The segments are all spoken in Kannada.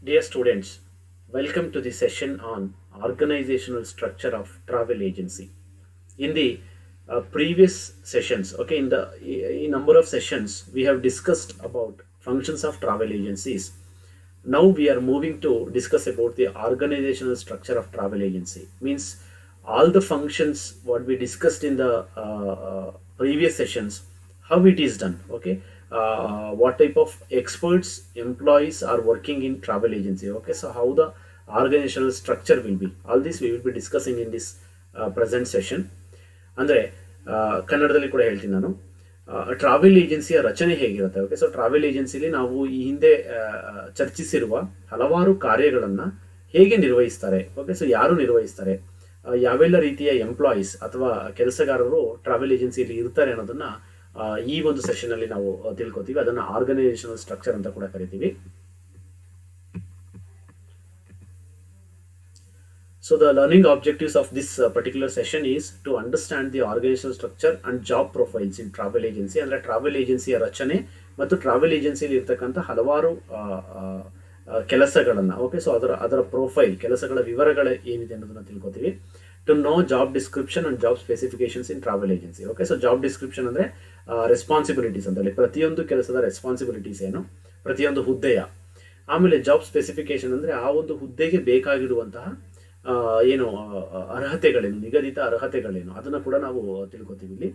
Dear students, welcome to the session on organizational structure of travel agency. In the previous sessions, okay, in number of sessions, we have discussed about functions of travel agencies. Now we are moving to discuss about the organizational structure of travel agency. Means all the functions what we discussed in the previous sessions, how it is done, okay, what type of experts employees are working in travel agency, okay, so how the organizational structure will be, all this we will be discussing in this present session. ಅಂದರೆ ಕನ್ನಡದಲ್ಲಿ ಕೂಡ ಹೇಳ್ತೀನಿ ನಾನು. ಟ್ರಾವೆಲ್ ಏಜೆನ್ಸಿಯ ರಚನೆ ಹೇಗಿರುತ್ತೆ, ಓಕೆ. ಸೊ ಟ್ರಾವೆಲ್ ಏಜೆನ್ಸಿಲಿ ನಾವು ಈ ಹಿಂದೆ ಚರ್ಚಿಸಿರುವ ಹಲವಾರು ಕಾರ್ಯಗಳನ್ನು ಹೇಗೆ ನಿರ್ವಹಿಸ್ತಾರೆ, ಓಕೆ. ಸೊ ಯಾರು ನಿರ್ವಹಿಸ್ತಾರೆ, ಯಾವೆಲ್ಲ ರೀತಿಯ ಎಂಪ್ಲಾಯೀಸ್ ಅಥವಾ ಕೆಲಸಗಾರರು ಟ್ರಾವೆಲ್ ಏಜೆನ್ಸಿಯಲ್ಲಿ ಇರ್ತಾರೆ ಅನ್ನೋದನ್ನ ಈ ಒಂದು ಸೆಷನ್ ಅಲ್ಲಿ ನಾವು ತಿಳ್ಕೊತೀವಿ. ಅದನ್ನ ಆರ್ಗನೈಸೇಷನಲ್ ಸ್ಟ್ರಕ್ಚರ್ ಅಂತ ಕೂಡ ಕರಿತೀವಿ. So the learning objectives of this particular session is to understand the organizational structure and job profiles in travel agency. ಅಂದ್ರೆ ಟ್ರಾವೆಲ್ ಏಜೆನ್ಸಿಯ ರಚನೆ ಮತ್ತು ಟ್ರಾವೆಲ್ ಏಜೆನ್ಸಿಯಲ್ಲಿ ಇರ್ತಕ್ಕಂಥ ಹಲವಾರು ಕೆಲಸಗಳನ್ನ, ಓಕೆ. ಸೊ ಅದರ ಪ್ರೊಫೈಲ್, ಕೆಲಸಗಳ ವಿವರಗಳು ಏನಿದೆ ಅನ್ನೋದನ್ನ ತಿಳ್ಕೊತೀವಿ. To know job description and job specifications in travel agency, okay. So job description ಅಂದ್ರೆ ರೆಸ್ಪಾನ್ಸಿಬಿಲಿಟೀಸ್ ಅಂತ ಹೇಳಿ, ಪ್ರತಿಯೊಂದು ಕೆಲಸದ ರೆಸ್ಪಾನ್ಸಿಬಿಲಿಟೀಸ್ ಏನು, ಪ್ರತಿಯೊಂದು ಹುದ್ದೆಯ. ಆಮೇಲೆ ಜಾಬ್ ಸ್ಪೆಸಿಫಿಕೇಶನ್ ಅಂದ್ರೆ ಆ ಒಂದು ಹುದ್ದೆಗೆ ಬೇಕಾಗಿರುವಂತಹ ಏನು ಅರ್ಹತೆಗಳೇನು, ನಿಗದಿತ ಅರ್ಹತೆಗಳೇನು, ಅದನ್ನ ಕೂಡ ನಾವು ತಿಳ್ಕೊತೀವಿ ಇಲ್ಲಿ.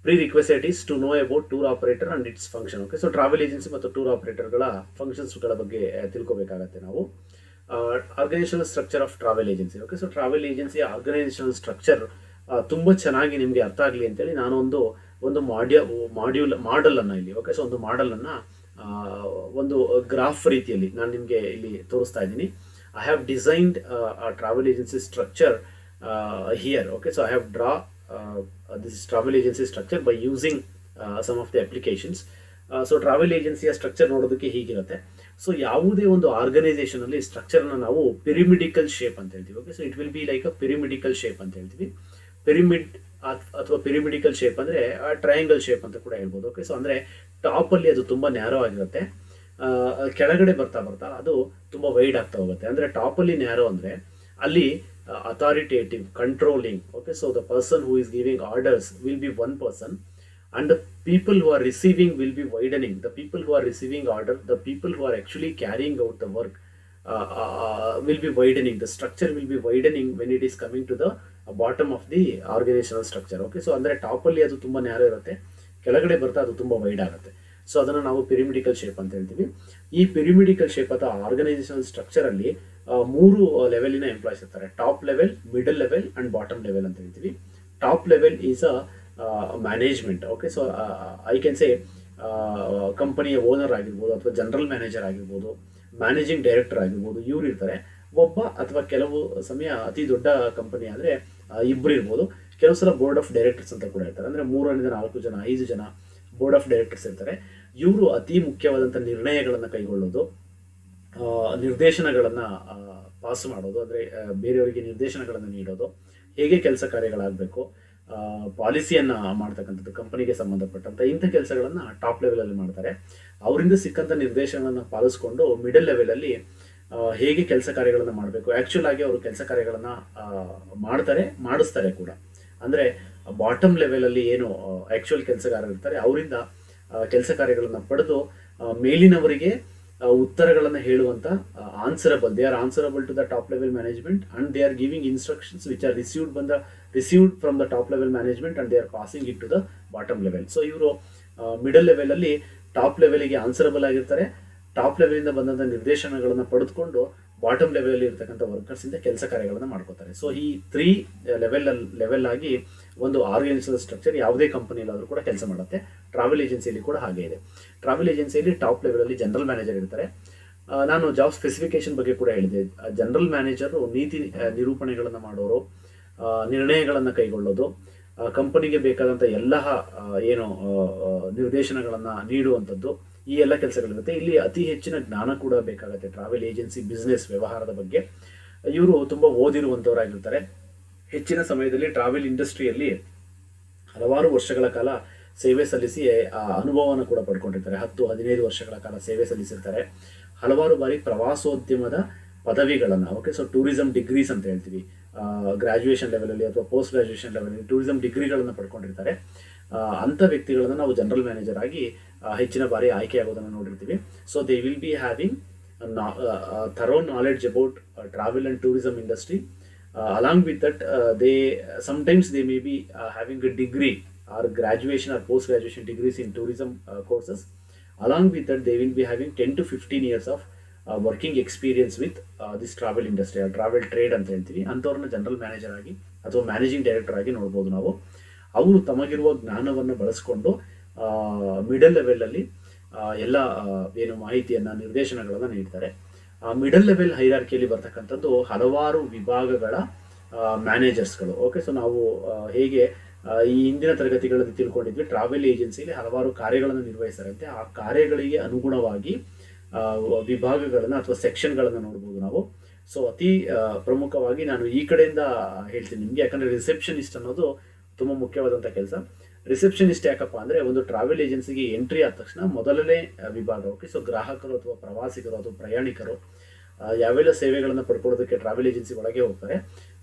Pre request is to know about tour operator and its function, okay. So travel agency ಮತ್ತು ಟೂರ್ ಆಪರೇಟರ್ಗಳ ಫಂಕ್ಷನ್ಸ್ಗಳ ಬಗ್ಗೆ ತಿಳ್ಕೊಬೇಕಾಗತ್ತೆ ನಾವು. Organisational structure of travel agency, okay. So travel ಏಜೆನ್ಸಿಯ ಆರ್ಗನೈಸೇಷನಲ್ ಸ್ಟ್ರಕ್ಚರ್ ತುಂಬಾ ಚೆನ್ನಾಗಿ ನಿಮಗೆ ಅರ್ಥ ಆಗಲಿ ಅಂತೇಳಿ ನಾನು ಒಂದು ಮಾಡೆಲ್ ಅನ್ನ ಇಲ್ಲಿ, ಓಕೆ. ಸೊ ಒಂದು ಮಾಡೆಲ್ ಅನ್ನ ಒಂದು ಗ್ರಾಫ್ ರೀತಿಯಲ್ಲಿ ನಾನು ನಿಮಗೆ ಇಲ್ಲಿ ತೋರಿಸ್ತಾ ಇದ್ದೀನಿ. I have designed travel agency structure here, okay. So I have draw this travel agency structure by using some of the applications. So travel ಏಜೆನ್ಸಿಯ ಸ್ಟ್ರಕ್ಚರ್ ನೋಡೋದಕ್ಕೆ ಹೀಗಿರುತ್ತೆ. ಸೊ ಯಾವುದೇ ಒಂದು ಆರ್ಗನೈಸೇಷನ್ ಅಲ್ಲಿ ಸ್ಟ್ರಕ್ಚರ್ನ ನಾವು ಪಿರಿಮಿಡಿಕಲ್ ಶೇಪ್ ಅಂತ ಹೇಳ್ತೀವಿ, okay. So it will be like a pyramidical shape ಅಂತ ಹೇಳ್ತೀವಿ. ಪಿರಿಮಿಡ್ ಅಥವಾ ಪಿರಿಮಿಡಿಕಲ್ ಶೇಪ್ ಅಂದ್ರೆ ಟ್ರಯಾಂಗಲ್ ಶೇಪ್ ಅಂತ ಕೂಡ ಹೇಳ್ಬೋದು, ಓಕೆ. ಸೊ ಅಂದ್ರೆ ಟಾಪ್ ಅಲ್ಲಿ ಅದು ತುಂಬಾ ನ್ಯಾರೋ ಆಗಿರುತ್ತೆ, ಕೆಳಗಡೆ ಬರ್ತಾ ಬರ್ತಾ ಅದು ತುಂಬಾ ವೈಡ್ ಆಗ್ತಾ ಹೋಗುತ್ತೆ. ಅಂದ್ರೆ ಟಾಪ್ ಅಲ್ಲಿ ನ್ಯಾರೋ ಅಂದ್ರೆ ಅಲ್ಲಿ authoritative, controlling, okay. So the person who is giving orders will be one person and the people who are receiving will be widening. The people who are receiving order, the people who are actually carrying out the work will be widening. The structure will be widening when it is coming to the bottom of the organizational structure, okay. So ಅಂದ್ರೆ ಟಾಪ್ ಅಲ್ಲಿ ಅದು ತುಂಬಾ ನ್ಯಾರೋ ಇರುತ್ತೆ, ಕೆಳಗಡೆ ಬರ್ತಾ ಅದು ತುಂಬಾ ವೈಡ್ ಆಗುತ್ತೆ. ಸೊ ಅದನ್ನ ನಾವು ಪಿರಿಮಿಡಿಕಲ್ ಶೇಪ್ ಅಂತ ಹೇಳ್ತೀವಿ. ಈ ಪಿರಿಮಿಡಿಕಲ್ ಶೇಪ್ ಅಥವಾ ಆರ್ಗನೈಸೇಷನಲ್ ಸ್ಟ್ರಕ್ಚರ್ ಅಲ್ಲಿ ಮೂರು ಲೆವೆಲಿನ ಎಂಪ್ಲಾಯ್ಸ್ ಇರ್ತಾರೆ. Top level, middle level and bottom level ಅಂತ ಹೇಳ್ತೀವಿ. Top level is a management, okay. So I can ಸೇ ಕಂಪನಿಯ ಓನರ್ ಆಗಿರ್ಬೋದು ಅಥವಾ ಜನರಲ್ ಮ್ಯಾನೇಜರ್ ಆಗಿರ್ಬೋದು, ಮ್ಯಾನೇಜಿಂಗ್ ಡೈರೆಕ್ಟರ್ ಆಗಿರ್ಬೋದು, ಇವ್ರು ಇರ್ತಾರೆ. ಒಬ್ಬ ಅಥವಾ ಕೆಲವು ಸಮಯ ಅತಿ ದೊಡ್ಡ ಕಂಪನಿ ಆದರೆ ಇಬ್ಬರು ಇರ್ಬೋದು. ಕೆಲವು ಸಲ ಬೋರ್ಡ್ ಆಫ್ ಡೈರೆಕ್ಟರ್ಸ್ ಅಂತ ಕೂಡ ಇರ್ತಾರೆ. ಅಂದರೆ 3 4 ಜನ 5 ಜನ ಬೋರ್ಡ್ ಆಫ್ ಡೈರೆಕ್ಟರ್ಸ್ ಇರ್ತಾರೆ. ಇವರು ಅತಿ ಮುಖ್ಯವಾದಂಥ ನಿರ್ಣಯಗಳನ್ನು ಕೈಗೊಳ್ಳೋದು, ನಿರ್ದೇಶನಗಳನ್ನು ಪಾಸ್ ಮಾಡೋದು, ಅಂದರೆ ಬೇರೆಯವರಿಗೆ ನಿರ್ದೇಶನಗಳನ್ನು ನೀಡೋದು, ಹೇಗೆ ಕೆಲಸ ಕಾರ್ಯಗಳಾಗಬೇಕು, ಪಾಲಿಸಿಯನ್ನು ಮಾಡ್ತಕ್ಕಂಥದ್ದು ಕಂಪನಿಗೆ ಸಂಬಂಧಪಟ್ಟಂಥ ಇಂಥ ಕೆಲಸಗಳನ್ನು ಟಾಪ್ ಲೆವೆಲಲ್ಲಿ ಮಾಡ್ತಾರೆ. ಅವರಿಂದ ಸಿಕ್ಕಂಥ ನಿರ್ದೇಶನಗಳನ್ನು ಪಾಲಿಸ್ಕೊಂಡು ಮಿಡಲ್ ಲೆವೆಲಲ್ಲಿ ಹೇಗೆ ಕೆಲಸ ಕಾರ್ಯಗಳನ್ನು ಮಾಡಬೇಕು, ಆ್ಯಕ್ಚುಲ್ ಆಗಿ ಅವರು ಕೆಲಸ ಕಾರ್ಯಗಳನ್ನು ಮಾಡಿಸ್ತಾರೆ ಕೂಡ. ಅಂದರೆ ಬಾಟಮ್ ಲೆವೆಲಲ್ಲಿ ಏನು ಆ್ಯಕ್ಚುಯಲ್ ಕೆಲಸಗಾರರು ಇರ್ತಾರೆ ಅವರಿಂದ ಕೆಲಸ ಕಾರ್ಯಗಳನ್ನು ಪಡೆದು ಮೇಲಿನವರಿಗೆ ಉತ್ತರಗಳನ್ನು ಹೇಳುವಂಥ answerable, they are answerable to the top level management and they are giving instructions which are received from the top level management and they are passing it to the bottom level. So ಇವರು ಮಿಡಲ್ ಲೆವೆಲಲ್ಲಿ ಟಾಪ್ ಲೆವೆಲಿಗೆ ಆನ್ಸರಬಲ್ ಆಗಿರ್ತಾರೆ. ಟಾಪ್ ಲೆವೆಲಿಂದ ಬಂದಂಥ ನಿರ್ದೇಶನಗಳನ್ನು ಪಡೆದುಕೊಂಡು ಬಾಟಮ್ ಲೆವೆಲ್ ಇರ್ತಕ್ಕಂಥ ವರ್ಕರ್ಸಿಂದ ಕೆಲಸ ಕಾರ್ಯಗಳನ್ನು ಮಾಡ್ಕೋತಾರೆ. ಸೊ ಈ 3 ಲೆವೆಲ್ ಆಗಿ ಒಂದು ಆರ್ಗನೈಸೇಷನಲ್ ಸ್ಟ್ರಕ್ಚರ್ ಯಾವುದೇ ಕಂಪನಿಯಲ್ಲಾದರೂ ಕೂಡ ಕೆಲಸ ಮಾಡುತ್ತೆ. ಟ್ರಾವೆಲ್ ಏಜೆನ್ಸಿಯಲ್ಲಿ ಕೂಡ ಹಾಗೆ ಇದೆ. ಟ್ರಾವೆಲ್ ಏಜೆನ್ಸಿಯಲ್ಲಿ ಟಾಪ್ ಲೆವೆಲಲ್ಲಿ ಜನರಲ್ ಮ್ಯಾನೇಜರ್ ಇರ್ತಾರೆ. ನಾನು ಜಾಬ್ ಸ್ಪೆಸಿಫಿಕೇಶನ್ ಬಗ್ಗೆ ಕೂಡ ಹೇಳಿದೆ. ಜನರಲ್ ಮ್ಯಾನೇಜರು ನೀತಿ ನಿರೂಪಣೆಗಳನ್ನು ಮಾಡೋರು, ನಿರ್ಣಯಗಳನ್ನು ಕೈಗೊಳ್ಳೋದು, ಕಂಪನಿಗೆ ಬೇಕಾದಂಥ ಎಲ್ಲ ಏನು ನಿರ್ದೇಶನಗಳನ್ನು ನೀಡುವಂಥದ್ದು, ಈ ಎಲ್ಲ ಕೆಲಸಗಳಿರುತ್ತೆ. ಇಲ್ಲಿ ಅತಿ ಹೆಚ್ಚಿನ ಜ್ಞಾನ ಕೂಡ ಬೇಕಾಗುತ್ತೆ ಟ್ರಾವೆಲ್ ಏಜೆನ್ಸಿ ಬಿಸ್ನೆಸ್ ವ್ಯವಹಾರದ ಬಗ್ಗೆ. ಇವರು ತುಂಬ ಓದಿರುವಂಥವರಾಗಿರ್ತಾರೆ. ಹೆಚ್ಚಿನ ಸಮಯದಲ್ಲಿ ಟ್ರಾವೆಲ್ ಇಂಡಸ್ಟ್ರಿಯಲ್ಲಿ ಹಲವಾರು ವರ್ಷಗಳ ಕಾಲ ಸೇವೆ ಸಲ್ಲಿಸಿ ಆ ಅನುಭವವನ್ನು ಕೂಡ ಪಡ್ಕೊಂಡಿರ್ತಾರೆ. 10-15 ವರ್ಷಗಳ ಕಾಲ ಸೇವೆ ಸಲ್ಲಿಸಿರ್ತಾರೆ. ಹಲವಾರು ಬಾರಿ ಪ್ರವಾಸೋದ್ಯಮದ ಪದವಿಗಳನ್ನು, ಓಕೆ, ಸೊ ಟೂರಿಸಂ ಡಿಗ್ರೀಸ್ ಅಂತ ಹೇಳ್ತೀವಿ, ಗ್ರಾಜುಯೇಷನ್ ಲೆವೆಲಲ್ಲಿ ಅಥವಾ ಪೋಸ್ಟ್ ಗ್ರಾಜುಯೇಷನ್ ಲೆವೆಲಲ್ಲಿ ಟೂರಿಸಂ ಡಿಗ್ರಿಗಳನ್ನು ಪಡ್ಕೊಂಡಿರ್ತಾರೆ. ಅಂಥ ವ್ಯಕ್ತಿಗಳನ್ನು ನಾವು ಜನರಲ್ ಮ್ಯಾನೇಜರ್ ಆಗಿ ಹೆಚ್ಚಿನ ಬಾರಿ ಆಯ್ಕೆಯಾಗೋದನ್ನು ನೋಡಿರ್ತೀವಿ. So they will be having thorough knowledge about travel and tourism industry. Along with that, sometimes they may be having a degree or graduation or post-graduation degrees in tourism courses. Along with that, they will be having 10 to 15 years of working experience with this travel industry or travel trade ಅಂತ ಹೇಳ್ತೀವಿ. ಅಂಥವ್ರನ್ನ ಜನರಲ್ ಮ್ಯಾನೇಜರ್ ಆಗಿ ಅಥವಾ ಮ್ಯಾನೇಜಿಂಗ್ ಡೈರೆಕ್ಟರ್ ಆಗಿ ನೋಡ್ಬೋದು ನಾವು. ಅವರು ತಮಗಿರುವ ಜ್ಞಾನವನ್ನು ಬಳಸ್ಕೊಂಡು ಮಿಡಲ್ ಲೆವೆಲಲ್ಲಿ ಎಲ್ಲ ಏನು ಮಾಹಿತಿಯನ್ನು, ನಿರ್ದೇಶನಗಳನ್ನು ನೀಡ್ತಾರೆ. ಮಿಡಲ್ ಲೆವೆಲ್ ಹೈರಾರ್ಕಿಯಲ್ಲಿ ಬರ್ತಕ್ಕಂಥದ್ದು ಹಲವಾರು ವಿಭಾಗಗಳ ಮ್ಯಾನೇಜರ್ಸ್ಗಳು. ಓಕೆ, ಸೊ ನಾವು ಹೇಗೆ ಈ ಹಿಂದಿನ ತರಗತಿಗಳಲ್ಲಿ ತಿಳ್ಕೊಂಡಿದ್ವಿ, ಟ್ರಾವೆಲ್ ಏಜೆನ್ಸಿಯಲ್ಲಿ ಹಲವಾರು ಕಾರ್ಯಗಳನ್ನು ನಿರ್ವಹಿಸ್ತಾರಂತೆ. ಆ ಕಾರ್ಯಗಳಿಗೆ ಅನುಗುಣವಾಗಿ ವಿಭಾಗಗಳನ್ನು ಅಥವಾ ಸೆಕ್ಷನ್ಗಳನ್ನು ನೋಡ್ಬೋದು ನಾವು. ಸೊ ಅತಿ ಪ್ರಮುಖವಾಗಿ ನಾನು ಈ ಕಡೆಯಿಂದ ಹೇಳ್ತೀನಿ ನಿಮಗೆ, ಯಾಕಂದರೆ ರಿಸೆಪ್ಷನಿಸ್ಟ್ ಅನ್ನೋದು ತುಂಬ ಮುಖ್ಯವಾದಂಥ ಕೆಲಸ. ರಿಸೆಪ್ಷನಿಸ್ಟ್ ಯಾಕಪ್ಪ ಅಂದರೆ, ಒಂದು ಟ್ರಾವೆಲ್ ಏಜೆನ್ಸಿಗೆ ಎಂಟ್ರಿ ಆದ ತಕ್ಷಣ ಮೊದಲನೇ ವಿಭಾಗ, ಓಕೆ, ಸೊ ಗ್ರಾಹಕರು ಅಥವಾ ಪ್ರವಾಸಿಗರು ಅಥವಾ ಪ್ರಯಾಣಿಕರು ಯಾವೆಲ್ಲ ಸೇವೆಗಳನ್ನು ಪಡ್ಕೊಳ್ಳೋದಕ್ಕೆ ಟ್ರಾವೆಲ್ ಏಜೆನ್ಸಿ ಒಳಗೆ ಹೋಗ್ತಾರೆ,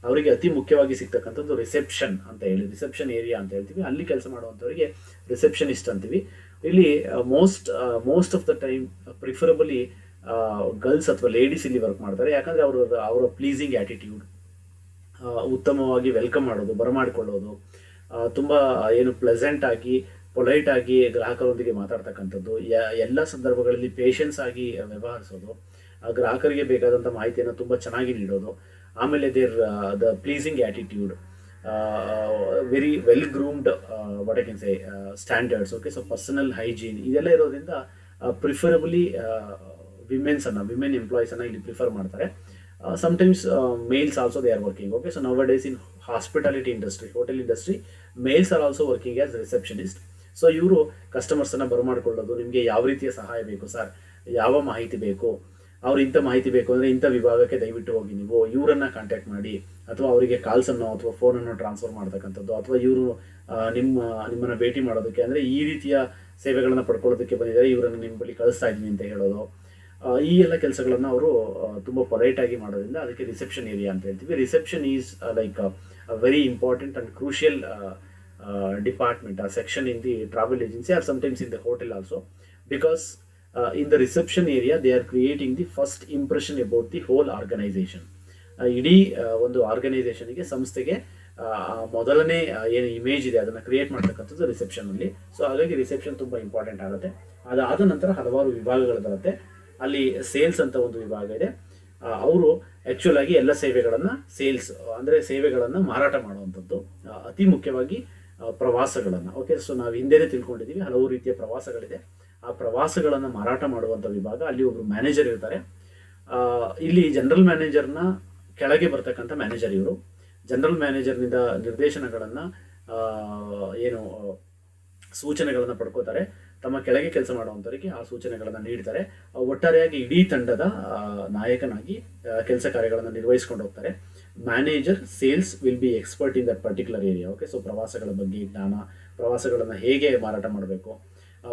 ಅವರಿಗೆ ಅತಿ ಮುಖ್ಯವಾಗಿ ಸಿಗ್ತಕ್ಕಂಥದ್ದು ರಿಸೆಪ್ಷನ್ ಅಂತ ಹೇಳಿ, ರಿಸೆಪ್ಷನ್ ಏರಿಯಾ ಅಂತ ಹೇಳ್ತೀವಿ. ಅಲ್ಲಿ ಕೆಲಸ ಮಾಡುವಂಥವರಿಗೆ ರಿಸೆಪ್ಷನಿಸ್ಟ್ ಅಂತೀವಿ. ಇಲ್ಲಿ most of the time preferably girls ಅಥವಾ ಲೇಡೀಸ್ ಇಲ್ಲಿ ವರ್ಕ್ ಮಾಡ್ತಾರೆ. ಯಾಕಂದರೆ ಅವರ ಪ್ಲೀಸಿಂಗ್ ಆ್ಯಟಿಟ್ಯೂಡ್, ಉತ್ತಮವಾಗಿ ವೆಲ್ಕಮ್ ಮಾಡೋದು, ಬರಮಾಡಿಕೊಳ್ಳೋದು, ತುಂಬ ಏನು ಪ್ಲೆಸೆಂಟ್ ಆಗಿ, ಪೊಲೈಟ್ ಆಗಿ ಗ್ರಾಹಕರೊಂದಿಗೆ ಮಾತಾಡ್ತಕ್ಕಂಥದ್ದು, ಎಲ್ಲ ಸಂದರ್ಭಗಳಲ್ಲಿ ಪೇಷನ್ಸ್ ಆಗಿ ವ್ಯವಹರಿಸೋದು, ಗ್ರಾಹಕರಿಗೆ ಬೇಕಾದಂಥ ಮಾಹಿತಿಯನ್ನು ತುಂಬ ಚೆನ್ನಾಗಿ ನೀಡೋದು. ಆಮೇಲೆ the pleasing attitude, very well groomed what I can say standards, okay, so personal hygiene, ಇದೆಲ್ಲ ಇರೋದ್ರಿಂದ ಪ್ರಿಫರಬಲಿ ವಿಮೆನ್ ಎಂಪ್ಲಾಯೀಸನ್ನು ಇಲ್ಲಿ ಪ್ರಿಫರ್ ಮಾಡ್ತಾರೆ. Sometimes males also they are working. Okay, so nowadays in hospitality industry, hotel industry, males are also working as receptionist. So ಇವರು ಕಸ್ಟಮರ್ಸನ್ನು ಬರಮಾಡ್ಕೊಳ್ಳೋದು, ನಿಮಗೆ ಯಾವ ರೀತಿಯ ಸಹಾಯ ಬೇಕು ಸರ್, ಯಾವ ಮಾಹಿತಿ ಬೇಕು, ಅವ್ರು ಇಂಥ ಮಾಹಿತಿ ಬೇಕು ಅಂದರೆ ಇಂಥ ವಿಭಾಗಕ್ಕೆ ದಯವಿಟ್ಟು ಹೋಗಿ ನೀವು ಇವರನ್ನು ಕಾಂಟ್ಯಾಕ್ಟ್ ಮಾಡಿ, ಅಥವಾ ಅವರಿಗೆ ಕಾಲ್ಸನ್ನು ಅಥವಾ ಫೋನನ್ನು ಟ್ರಾನ್ಸ್ಫರ್ ಮಾಡ್ತಕ್ಕಂಥದ್ದು, ಅಥವಾ ಇವರು ನಿಮ್ಮನ್ನು ಭೇಟಿ ಮಾಡೋದಕ್ಕೆ ಅಂದರೆ ಈ ರೀತಿಯ ಸೇವೆಗಳನ್ನು ಪಡ್ಕೊಳ್ಳೋದಕ್ಕೆ ಬಂದಿದ್ದಾರೆ, ಇವರನ್ನು ನಿಮ್ಮ ಬಳಿ ಕಳಿಸ್ತಾ ಇದ್ದೀನಿ ಅಂತ ಹೇಳೋದು. ಈ ಎಲ್ಲ ಕೆಲಸಗಳನ್ನು ಅವರು ತುಂಬ ಪೊಲೈಟಾಗಿ ಮಾಡೋದ್ರಿಂದ ಅದಕ್ಕೆ ರಿಸೆಪ್ಷನ್ ಏರಿಯಾ ಅಂತ ಹೇಳ್ತೀವಿ. Reception is like very important and crucial department or section in the travel agency or sometimes in the hotel also, because in the reception area they are creating the first impression about the whole organization. ಇಡೀ ಒಂದು ಆರ್ಗನೈಸೇಷನ್ಗೆ, ಸಂಸ್ಥೆಗೆ ಮೊದಲನೇ ಏನು ಇಮೇಜ್ ಇದೆ ಅದನ್ನು ಕ್ರಿಯೇಟ್ ಮಾಡ್ತಕ್ಕಂಥದ್ದು ರಿಸೆಪ್ಷನಲ್ಲಿ. ಸೊ ಹಾಗಾಗಿ ರಿಸೆಪ್ಷನ್ ತುಂಬ ಇಂಪಾರ್ಟೆಂಟ್ ಆಗುತ್ತೆ. ಅದಾದ ನಂತರ ಹಲವಾರು ವಿಭಾಗಗಳು ಬರುತ್ತೆ. ಅಲ್ಲಿ ಸೇಲ್ಸ್ ಅಂತ ಒಂದು ವಿಭಾಗ ಇದೆ. ಅವರು ಆ್ಯಕ್ಚುಲ್ ಆಗಿ ಎಲ್ಲ ಸೇವೆಗಳನ್ನು ಸೇಲ್ಸ್ ಅಂದರೆ ಸೇವೆಗಳನ್ನು ಮಾರಾಟ ಮಾಡುವಂಥದ್ದು, ಅತಿ ಮುಖ್ಯವಾಗಿ ಪ್ರವಾಸಗಳನ್ನು. ಓಕೆ, ಸೊ ನಾವು ಹಿಂದೆನೇ ತಿಳ್ಕೊಂಡಿದ್ದೀವಿ ಹಲವು ರೀತಿಯ ಪ್ರವಾಸಗಳಿದೆ. ಆ ಪ್ರವಾಸಗಳನ್ನು ಮಾರಾಟ ಮಾಡುವಂಥ ವಿಭಾಗ, ಅಲ್ಲಿ ಒಬ್ಬರು ಮ್ಯಾನೇಜರ್ ಇರ್ತಾರೆ. ಇಲ್ಲಿ ಜನರಲ್ ಮ್ಯಾನೇಜರ್ನ ಕೆಳಗೆ ಬರ್ತಕ್ಕಂಥ ಮ್ಯಾನೇಜರ್ ಇವರು. ಜನರಲ್ ಮ್ಯಾನೇಜರ್ನಿಂದ ನಿರ್ದೇಶನಗಳನ್ನು ಏನು ಸೂಚನೆಗಳನ್ನು ಪಡ್ಕೋತಾರೆ. ತಮ್ಮ ಕೆಳಗೆ ಕೆಲಸ ಮಾಡುವಂಥವರಿಗೆ ಆ ಸೂಚನೆಗಳನ್ನು ನೀಡ್ತಾರೆ. ಒಟ್ಟಾರೆಯಾಗಿ ಇಡೀ ತಂಡದ ನಾಯಕನಾಗಿ ಕೆಲಸ ಕಾರ್ಯಗಳನ್ನು ನಿರ್ವಹಿಸ್ಕೊಂಡು ಹೋಗ್ತಾರೆ. Manager sales will be expert in that particular area. Okay, so ಪ್ರವಾಸಗಳ ಬಗ್ಗೆ ಜ್ಞಾನ, ಪ್ರವಾಸಗಳನ್ನು ಹೇಗೆ ಮಾರಾಟ ಮಾಡಬೇಕು,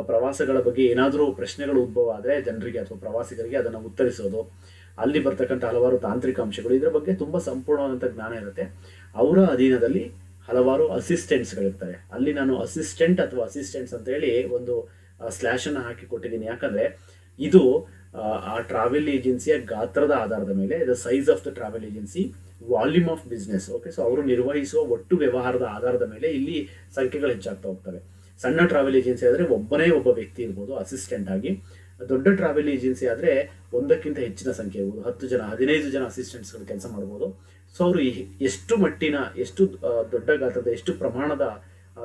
ಪ್ರವಾಸಗಳ ಬಗ್ಗೆ ಏನಾದರೂ ಪ್ರಶ್ನೆಗಳು ಉದ್ಭವ ಆದರೆ ಜನರಿಗೆ ಅಥವಾ ಪ್ರವಾಸಿಗರಿಗೆ ಅದನ್ನು ಉತ್ತರಿಸೋದು, ಅಲ್ಲಿ ಬರ್ತಕ್ಕಂಥ ಹಲವಾರು ತಾಂತ್ರಿಕ ಅಂಶಗಳು, ಇದರ ಬಗ್ಗೆ ತುಂಬ ಸಂಪೂರ್ಣವಾದಂಥ ಜ್ಞಾನ ಇರುತ್ತೆ. ಅವರ ಅಧೀನದಲ್ಲಿ ಹಲವಾರು ಅಸಿಸ್ಟೆಂಟ್ಸ್ಗಳಿರ್ತಾರೆ. ಅಲ್ಲಿ ನಾನು ಅಸಿಸ್ಟೆಂಟ್ ಅಥವಾ ಅಸಿಸ್ಟೆಂಟ್ಸ್ ಅಂತ ಹೇಳಿ ಒಂದು ಸ್ಲ್ಯಾಶನ್ನು ಹಾಕಿ ಕೊಟ್ಟಿದ್ದೀನಿ. ಯಾಕಂದರೆ ಇದು ಆ ಟ್ರಾವೆಲ್ ಏಜೆನ್ಸಿಯ ಗಾತ್ರದ ಆಧಾರದ ಮೇಲೆ, the size of the travel agency, volume of business, okay, so ಅವರು ನಿರ್ವಹಿಸುವ ಒಟ್ಟು ವ್ಯವಹಾರದ ಆಧಾರದ ಮೇಲೆ ಇಲ್ಲಿ ಸಂಖ್ಯೆಗಳು ಹೆಚ್ಚಾಗ್ತಾ ಹೋಗ್ತವೆ. ಸಣ್ಣ ಟ್ರಾವೆಲ್ ಏಜೆನ್ಸಿ ಆದರೆ ಒಬ್ಬನೇ ಒಬ್ಬ ವ್ಯಕ್ತಿ ಇರ್ಬೋದು ಅಸಿಸ್ಟೆಂಟ್ ಆಗಿ. ದೊಡ್ಡ ಟ್ರಾವೆಲ್ ಏಜೆನ್ಸಿ ಆದರೆ ಒಂದಕ್ಕಿಂತ ಹೆಚ್ಚಿನ ಸಂಖ್ಯೆ ಇರ್ಬೋದು, 10 ಜನ 15 ಜನ ಅಸಿಸ್ಟೆಂಟ್ಸ್ಗಳು ಕೆಲಸ ಮಾಡ್ಬೋದು. ಸೊ ಅವರು ಎಷ್ಟು ಮಟ್ಟಿನ, ಎಷ್ಟು ದೊಡ್ಡ ಗಾತ್ರದ, ಎಷ್ಟು ಪ್ರಮಾಣದ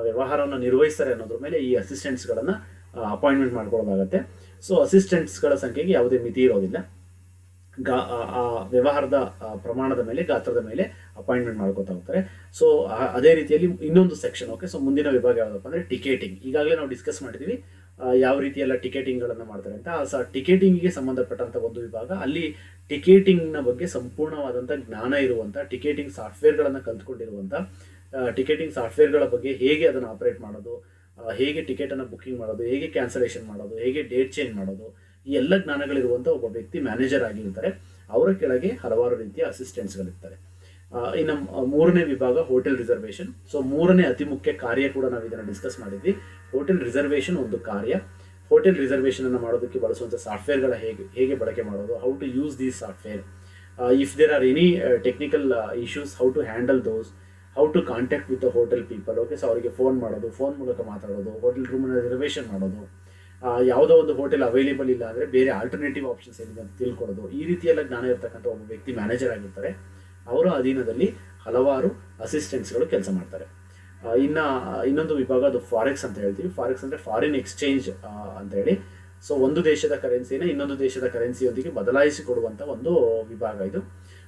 ವ್ಯವಹಾರವನ್ನು ನಿರ್ವಹಿಸ್ತಾರೆ ಅನ್ನೋದ್ರ ಮೇಲೆ ಈ ಅಸಿಸ್ಟೆಂಟ್ಸ್ಗಳನ್ನು ಅಪಾಯಿಂಟ್ಮೆಂಟ್ ಮಾಡ್ಕೊಳ್ಳೋದಾಗತ್ತೆ. ಸೊ ಅಸಿಸ್ಟೆಂಟ್ಸ್ಗಳ ಸಂಖ್ಯೆಗೆ ಯಾವುದೇ ಮಿತಿ ಇರೋದಿಲ್ಲ. ಆ ವ್ಯವಹಾರದ ಪ್ರಮಾಣದ ಮೇಲೆ, ಗಾತ್ರದ ಮೇಲೆ ಅಪಾಯಿಂಟ್ಮೆಂಟ್ ಮಾಡ್ಕೋತಾ ಹೋಗ್ತಾರೆ. ಸೊ ಅದೇ ರೀತಿಯಲ್ಲಿ ಇನ್ನೊಂದು ಸೆಕ್ಷನ್, ಓಕೆ, ಸೊ ಮುಂದಿನ ವಿಭಾಗ ಯಾವುದಪ್ಪ ಅಂದರೆ ಟಿಕೆಟಿಂಗ್. ಈಗಾಗಲೇ ನಾವು ಡಿಸ್ಕಸ್ ಮಾಡಿದ್ದೀವಿ ಯಾವ ರೀತಿಯೆಲ್ಲ ಟಿಕೆಟಿಂಗ್ಗಳನ್ನು ಮಾಡ್ತಾರೆ ಅಂತ. ಟಿಕೆಟಿಂಗಿಗೆ ಸಂಬಂಧಪಟ್ಟಂಥ ಒಂದು ವಿಭಾಗ, ಅಲ್ಲಿ ಟಿಕೆಟಿಂಗ್ನ ಬಗ್ಗೆ ಸಂಪೂರ್ಣವಾದಂಥ ಜ್ಞಾನ ಇರುವಂಥ, ಟಿಕೆಟಿಂಗ್ ಸಾಫ್ಟ್ವೇರ್ಗಳನ್ನು ಕಲ್ತ್ಕೊಂಡಿರುವಂಥ, ಟಿಕೆಟಿಂಗ್ ಸಾಫ್ಟ್ವೇರ್ಗಳ ಬಗ್ಗೆ ಹೇಗೆ ಅದನ್ನು ಆಪರೇಟ್ ಮಾಡೋದು, ಹೇಗೆ ಟಿಕೆಟನ್ನು ಬುಕ್ಕಿಂಗ್ ಮಾಡೋದು, ಹೇಗೆ ಕ್ಯಾನ್ಸಲೇಷನ್ ಮಾಡೋದು, ಹೇಗೆ ಡೇಟ್ ಚೇಂಜ್ ಮಾಡೋದು, ಈ ಎಲ್ಲ ಜ್ಞಾನಗಳಿರುವಂಥ ಒಬ್ಬ ವ್ಯಕ್ತಿ ಮ್ಯಾನೇಜರ್ ಆಗಿರ್ತಾರೆ. ಅವರ ಕೆಳಗೆ ಹಲವಾರು ರೀತಿಯ ಅಸಿಸ್ಟೆಂಟ್ಸ್ಗಳಿರ್ತಾರೆ. ಇನ್ನು ಮೂರನೇ ವಿಭಾಗ ಹೋಟೆಲ್ ರಿಸರ್ವೇಷನ್. ಸೊ ಮೂರನೇ ಅತಿ ಮುಖ್ಯ ಕಾರ್ಯ ಕೂಡ ನಾವು ಇದನ್ನು ಡಿಸ್ಕಸ್ ಮಾಡಿದ್ವಿ. ಹೋಟೆಲ್ ರಿಸರ್ವೇಷನ್ ಒಂದು ಕಾರ್ಯ. ಹೋಟೆಲ್ ರಿಸರ್ವೇಷನ್ ಅನ್ನು ಮಾಡೋದಕ್ಕೆ ಬಳಸುವಂಥ ಸಾಫ್ಟ್ವೇರ್ಗಳ ಹೇಗೆ ಬಳಕೆ ಮಾಡೋದು, how to use these software, if there are any technical issues, how to handle those, how to contact with the hotel people. Okay, so ಅವರಿಗೆ ಫೋನ್ ಮಾಡೋದು, ಫೋನ್ ಮೂಲಕ ಮಾತಾಡೋದು, ಹೋಟೆಲ್ ರೂಮನ್ನು ರಿಸರ್ವೇಷನ್ ಮಾಡೋದು, ಯಾವುದೋ ಒಂದು ಹೋಟೆಲ್ ಅವೈಲೇಬಲ್ ಇಲ್ಲ ಅಂದರೆ ಬೇರೆ ಆಲ್ಟರ್ನೇಟಿವ್ ಆಪ್ಷನ್ಸ್ ಏನಿದೆ ಅಂತ ತಿಳ್ಕೊಳ್ಳೋದು, ಈ ರೀತಿಯೆಲ್ಲ ಜ್ಞಾನ ಇರ್ತಕ್ಕಂಥ ಒಬ್ಬ ವ್ಯಕ್ತಿ ಮ್ಯಾನೇಜರ್ ಆಗಿರ್ತಾರೆ. ಅವರ ಅಧೀನದಲ್ಲಿ ಹಲವಾರು ಅಸಿಸ್ಟೆಂಟ್ಸ್ಗಳು ಕೆಲಸ ಮಾಡ್ತಾರೆ. ಇನ್ನೊಂದು ವಿಭಾಗ ಅದು ಫಾರೆಕ್ಸ್ ಅಂತ ಹೇಳ್ತೀವಿ. ಫಾರೆಕ್ಸ್ ಅಂದರೆ ಫಾರಿನ್ ಎಕ್ಸ್ಚೇಂಜ್ ಅಂತ ಹೇಳಿ. ಸೊ ಒಂದು ದೇಶದ ಕರೆನ್ಸಿನ ಇನ್ನೊಂದು ದೇಶದ ಕರೆನ್ಸಿಯೊಂದಿಗೆ ಬದಲಾಯಿಸಿಕೊಡುವಂಥ ಒಂದು ವಿಭಾಗ ಇದು.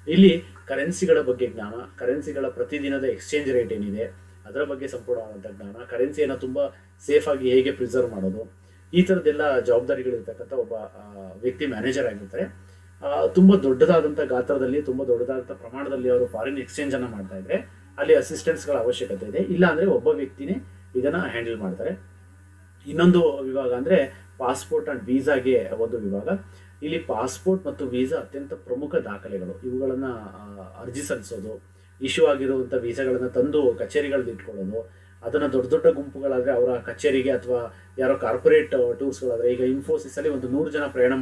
ಇಲ್ಲಿ ಕರೆನ್ಸಿಗಳ ಬಗ್ಗೆ ಜ್ಞಾನ, ಕರೆನ್ಸಿಗಳ ಪ್ರತಿದಿನದ ಎಕ್ಸ್ಚೇಂಜ್ ರೇಟ್ ಏನಿದೆ ಅದರ ಬಗ್ಗೆ ಸಂಪೂರ್ಣವಾದಂಥ ಜ್ಞಾನ, ಕರೆನ್ಸಿಯನ್ನು ತುಂಬ ಸೇಫಾಗಿ ಹೇಗೆ ಪ್ರಿಸರ್ವ್ ಮಾಡೋದು, ಈ ಥರದ್ದೆಲ್ಲ ಜವಾಬ್ದಾರಿಗಳಿರ್ತಕ್ಕಂಥ ಒಬ್ಬ ವ್ಯಕ್ತಿ ಮ್ಯಾನೇಜರ್ ಆಗಿರ್ತಾರೆ. ತುಂಬ ದೊಡ್ಡದಾದಂಥ ಗಾತ್ರದಲ್ಲಿ, ತುಂಬ ದೊಡ್ಡದಾದಂಥ ಪ್ರಮಾಣದಲ್ಲಿ ಅವರು ಫಾರಿನ್ ಎಕ್ಸ್ಚೇಂಜನ್ನು ಮಾಡ್ತಾ ಇದ್ರೆ ಅಲ್ಲಿ ಅಸಿಸ್ಟೆಂಟ್ಸ್ಗಳ ಅವಶ್ಯಕತೆ ಇದೆ. ಇಲ್ಲ ಅಂದರೆ ಒಬ್ಬ ವ್ಯಕ್ತಿನೇ ಇದನ್ನು ಹ್ಯಾಂಡಲ್ ಮಾಡ್ತಾರೆ. ಇನ್ನೊಂದು ವಿಭಾಗ ಅಂದರೆ ಪಾಸ್ಪೋರ್ಟ್ ಆ್ಯಂಡ್ ವೀಸಾಗೆ ಒಂದು ವಿಭಾಗ. ಇಲ್ಲಿ ಪಾಸ್ಪೋರ್ಟ್ ಮತ್ತು ವೀಸಾ ಅತ್ಯಂತ ಪ್ರಮುಖ ದಾಖಲೆಗಳು. ಇವುಗಳನ್ನು ಅರ್ಜಿ ಸಲ್ಲಿಸೋದು, ಇಶ್ಯೂ ಆಗಿರುವಂಥ ವೀಸಾಗಳನ್ನು ತಂದು ಕಚೇರಿಗಳಲ್ಲಿ ಇಟ್ಕೊಳ್ಳೋದು, ಅದನ್ನು ದೊಡ್ಡ ದೊಡ್ಡ ಗುಂಪುಗಳಾದರೆ ಅವರ ಕಚೇರಿಗೆ ಅಥವಾ ಯಾರೋ ಕಾರ್ಪೊರೇಟ್ ಟೂರ್ಸ್ಗಳಾದರೆ, ಈಗ ಇನ್ಫೋಸಿಸಲ್ಲಿ ಒಂದು 100 ಜನ ಪ್ರಯಾಣ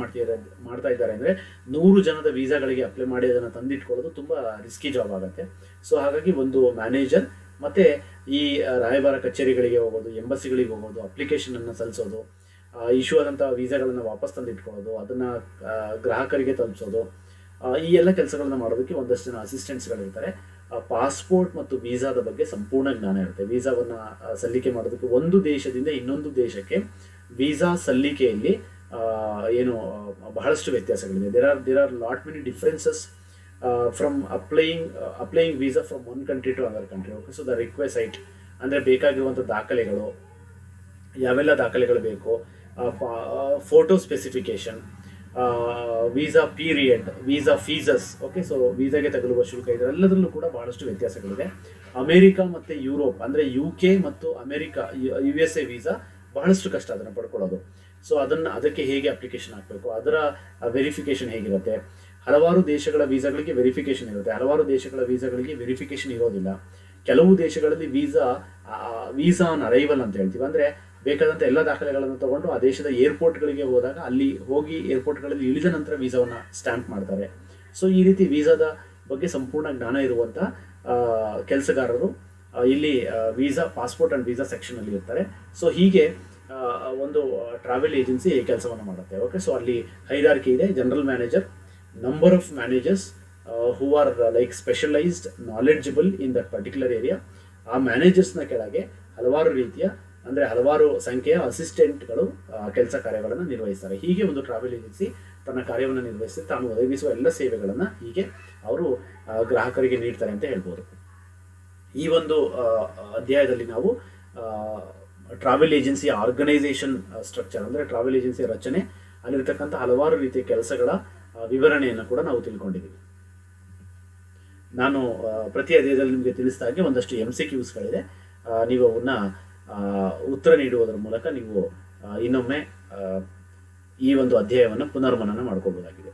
ಮಾಡ್ತಾ ಇದ್ದಾರೆ ಅಂದರೆ 100 ಜನದ ವೀಸಾಗಳಿಗೆ ಅಪ್ಲೈ ಮಾಡಿ ಅದನ್ನು ತಂದಿಟ್ಕೊಳ್ಳೋದು ತುಂಬ ರಿಸ್ಕಿ ಜಾಬ್ ಆಗುತ್ತೆ. ಸೊ ಹಾಗಾಗಿ ಒಂದು ಮ್ಯಾನೇಜರ್ ಮತ್ತು ಈ ರಾಯಭಾರ ಕಚೇರಿಗಳಿಗೆ ಹೋಗೋದು, ಎಂಬಸಿಗಳಿಗೆ ಹೋಗೋದು, ಅಪ್ಲಿಕೇಶನನ್ನು ಸಲ್ಲಿಸೋದು, ಇಶ್ಯೂ ಆದಂಥ ವೀಸಾಗಳನ್ನು ವಾಪಸ್ ತಂದಿಟ್ಕೊಳ್ಳೋದು, ಅದನ್ನು ಗ್ರಾಹಕರಿಗೆ ತಲುಪಿಸೋದು, ಈ ಎಲ್ಲ ಕೆಲಸಗಳನ್ನ ಮಾಡೋದಕ್ಕೆ ಒಂದಷ್ಟು ಜನ ಅಸಿಸ್ಟೆಂಟ್ಸ್ಗಳಿರ್ತಾರೆ. ಪಾಸ್ಪೋರ್ಟ್ ಮತ್ತು ವೀಸಾದ ಬಗ್ಗೆ ಸಂಪೂರ್ಣ ಜ್ಞಾನ ಇರುತ್ತೆ. ವೀಸಾವನ್ನು ಸಲ್ಲಿಕೆ ಮಾಡೋದಕ್ಕೆ ಒಂದು ದೇಶದಿಂದ ಇನ್ನೊಂದು ದೇಶಕ್ಕೆ ವೀಸಾ ಸಲ್ಲಿಕೆಯಲ್ಲಿ ಬಹಳಷ್ಟು ವ್ಯತ್ಯಾಸಗಳಿದೆ. There are lot many differences from applying visa from one country to other country. Okay, so the requisite ಅಂದರೆ ಬೇಕಾಗಿರುವಂಥ ದಾಖಲೆಗಳು, ಯಾವೆಲ್ಲ ದಾಖಲೆಗಳು ಬೇಕು, photo specification, visa period, visa fees. Okay, so ವೀಸಾಗೆ ತಗಲುವ ಶುಲ್ಕ, ಇದೆಲ್ಲದರಲ್ಲೂ ಕೂಡ ಬಹಳಷ್ಟು ವ್ಯತ್ಯಾಸಗಳಿದೆ. ಅಮೆರಿಕ ಮತ್ತು ಯುರೋಪ್ ಅಂದರೆ UK ಮತ್ತು ಅಮೆರಿಕ, USA ವೀಸಾ ಬಹಳಷ್ಟು ಕಷ್ಟ ಅದನ್ನು ಪಡ್ಕೊಳ್ಳೋದು. ಸೊ ಅದಕ್ಕೆ ಹೇಗೆ ಅಪ್ಲಿಕೇಶನ್ ಹಾಕಬೇಕು, ಅದರ ವೆರಿಫಿಕೇಶನ್ ಹೇಗಿರುತ್ತೆ. ಹಲವಾರು ದೇಶಗಳ ವೀಸಾಗಳಿಗೆ ವೆರಿಫಿಕೇಶನ್ ಇರುತ್ತೆ, ಹಲವಾರು ದೇಶಗಳ ವೀಸಾಗಳಿಗೆ ವೆರಿಫಿಕೇಶನ್ ಇರೋದಿಲ್ಲ. ಕೆಲವು ದೇಶಗಳಲ್ಲಿ ವೀಸಾ ಆನ್ ಅರೈವಲ್ ಅಂತ ಹೇಳ್ತೀವಿ. ಅಂದರೆ ಬೇಕಾದಂಥ ಎಲ್ಲ ದಾಖಲೆಗಳನ್ನು ತಗೊಂಡು ಆ ದೇಶದ ಏರ್ಪೋರ್ಟ್ಗಳಿಗೆ ಹೋದಾಗ ಅಲ್ಲಿ ಹೋಗಿ ಏರ್ಪೋರ್ಟ್ಗಳಲ್ಲಿ ಇಳಿದ ನಂತರ ವೀಸಾವನ್ನು ಸ್ಟ್ಯಾಂಪ್ ಮಾಡ್ತಾರೆ. ಸೊ ಈ ರೀತಿ ವೀಸಾದ ಬಗ್ಗೆ ಸಂಪೂರ್ಣ ಜ್ಞಾನ ಇರುವಂಥ ಕೆಲಸಗಾರರು ಇಲ್ಲಿ ವೀಸಾ, ಪಾಸ್ಪೋರ್ಟ್ ಆ್ಯಂಡ್ ವೀಸಾ ಸೆಕ್ಷನಲ್ಲಿ ಇರ್ತಾರೆ. ಸೊ ಹೀಗೆ ಒಂದು ಟ್ರಾವೆಲ್ ಏಜೆನ್ಸಿ ಕೆಲಸವನ್ನು ಮಾಡುತ್ತೆ. ಓಕೆ, ಸೊ ಅಲ್ಲಿ ಹೈರಾರ್ಕಿ ಇದೆ. General manager, number of managers who are like specialised, knowledgeable in that particular area. ಆ ಮ್ಯಾನೇಜರ್ಸ್ನ ಕೆಳಗೆ ಹಲವಾರು ಸಂಖ್ಯೆಯ ಅಸಿಸ್ಟೆಂಟ್ಗಳು ಕೆಲಸ ಕಾರ್ಯಗಳನ್ನು ನಿರ್ವಹಿಸ್ತಾರೆ. ಹೀಗೆ ಒಂದು ಟ್ರಾವೆಲ್ ಏಜೆನ್ಸಿ ತನ್ನ ಕಾರ್ಯವನ್ನು ನಿರ್ವಹಿಸಿ ತಾನು ಒದಗಿಸುವ ಎಲ್ಲ ಸೇವೆಗಳನ್ನು ಹೀಗೆ ಅವರು ಗ್ರಾಹಕರಿಗೆ ನೀಡ್ತಾರೆ ಅಂತ ಹೇಳ್ಬೋದು. ಈ ಒಂದು ಅಧ್ಯಾಯದಲ್ಲಿ ನಾವು ಟ್ರಾವೆಲ್ ಏಜೆನ್ಸಿಯ ಆರ್ಗನೈಸೇಷನ್ ಸ್ಟ್ರಕ್ಚರ್ ಅಂದರೆ ಟ್ರಾವೆಲ್ ಏಜೆನ್ಸಿಯ ರಚನೆ, ಅಲ್ಲಿರ್ತಕ್ಕಂಥ ಹಲವಾರು ರೀತಿಯ ಕೆಲಸಗಳ ವಿವರಣೆಯನ್ನು ಕೂಡ ನಾವು ತಿಳ್ಕೊಂಡಿದ್ದೀವಿ. ನಾನು ಪ್ರತಿ ಅಧ್ಯಾಯದಲ್ಲಿ ನಿಮಗೆ ತಿಳಿಸಿದ ಹಾಗೆ ಒಂದಷ್ಟು MCQsಗಳಿದೆ. ನೀವು ಅವನ್ನ ಉತ್ತರ ನೀಡುವುದರ ಮೂಲಕ ನೀವು ಇನ್ನೊಮ್ಮೆ ಈ ಒಂದು ಅಧ್ಯಾಯವನ್ನು ಪುನರ್ಮನನ ಮಾಡ್ಕೋಬಹುದಾಗಿದೆ.